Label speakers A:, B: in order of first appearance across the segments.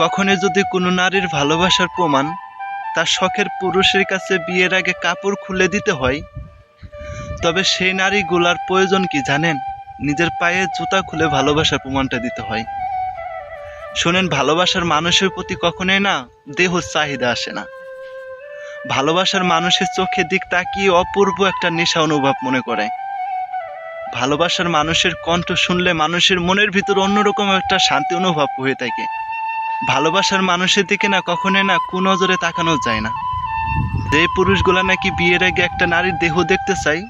A: কখনো যদি কোনো নারীর ভালোবাসার প্রমাণ তার শখের পুরুষের কাছে বিয়ের আগে কাপড় খুলে দিতে হয়, তবে সেই নারীগুলার প্রয়োজন কি জানেন? নিজের পায়ে জুতা খুলে ভালোবাসার প্রমাণটা দিতে হয়। শোনেন, ভালোবাসার মানুষের প্রতি কখনোই না দেহ চাহিদা আসে না। ভালোবাসার মানুষের চোখের দিক তাকিয়ে অপূর্ব একটা নেশা অনুভব মনে করে। ভালোবাসার মানুষের কণ্ঠ শুনলে মানুষের মনের ভিতর অন্যরকম একটা শান্তি অনুভব হয়ে থাকে। ভালোবাসার মানুষের দিকে না কখনোই না কুনজরে তাকানো যায় না। যে পুরুষগুলা নাকি বিয়ের আগে একটা নারীর দেহ দেখতে চায়,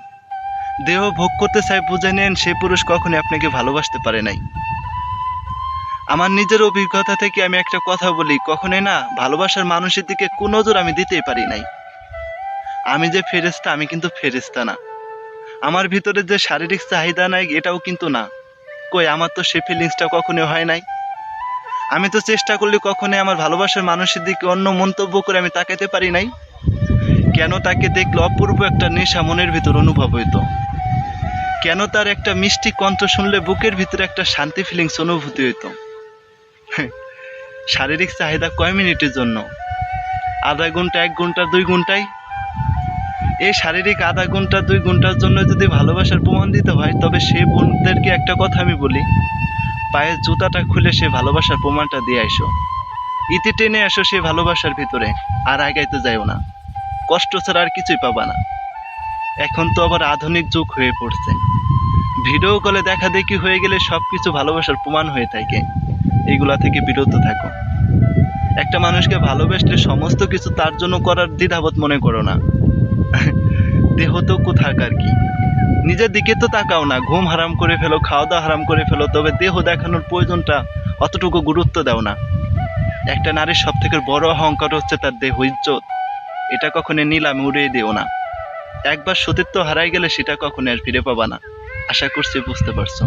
A: দেহ ভোগ করতে চায়, বুঝে নেন সেই পুরুষ কখনোই আপনাকে ভালোবাসতে পারে নাই। আমার নিজের অভিজ্ঞতা থেকে আমি একটা কথা বলি, কখনোই না ভালোবাসার মানুষের দিকে কুনজর আমি দিতেই পারি নাই। আমি যে ফেরেশতা, আমি কিন্তু ফেরেশতা না। আমার ভিতরে যে শারীরিক চাহিদা নাই এটাও কিন্তু না। কই, আমার তো সে ফিলিংসটা কখনোই হয় নাই। আমি তো চেষ্টা করলে কখনোই আমার ভালোবাসার মানুষের দিকে অন্য মন্তব্য করে আমি তাকাতে পারি নাই। কেন তাকে দেখলে অপূর্ব একটা নেশা মনের ভিতর অনুভব হইতো? কেন তার একটা মিষ্টি কণ্ঠ শুনলে বুকের ভিতরে একটা শান্তি ফিলিংস অনুভূতি হইতো? শারীরিক চাহিদা কয় মিনিটের জন্য? আধা ঘন্টা, 1 ঘন্টা, 2 ঘন্টায়? এই শারীরিক আধা ঘন্টা 2 ঘন্টার জন্য যদি ভালোবাসার প্রমাণ দিতে হয়, তবে সেই বোনদেরকে একটা কথা আমি বলি, পায়ের জুতাটা খুলে সে ভালোবাসার প্রমাণটা দিয়ে আসো। ইতি টেনে আসো সেই ভালোবাসার ভিতরে, আর আগাইতে যাইও না। কষ্ট ছাড়া আর কিছুই পাবা না। এখন তো আবার আধুনিক যুগ হয়ে পড়ছে, ভিডিও কলে দেখা দেখি হয়ে গেলে সবকিছু ভালোবাসার প্রমাণ হয়ে থাকে। এগুলা থেকে বিরত থাকো। একটা মানুষকে ভালোবাসলে সমস্ত কিছু তার জন্য করার দ্বিধাবোধ মনে করো না। দেহ তো কোথাকার কি, নিজের দিকে তো তাকাও না। ঘুম হারাম করে ফেলো, খাওয়া দাওয়া হারাম করে ফেলো, তবে দেহ দেখানোর প্রয়োজনটা অতটুকু গুরুত্ব দাও না। একটা নারীর সব থেকে বড় অহংকার হচ্ছে তার দেহ ইজ্জত। এটা কখনো নিলামে উড়িয়ে দিও না। একবার সতীত্ব হারাই গেলে সেটা কখনো আর ফিরে পাবা না। আশা করছি বুঝতে পারছো।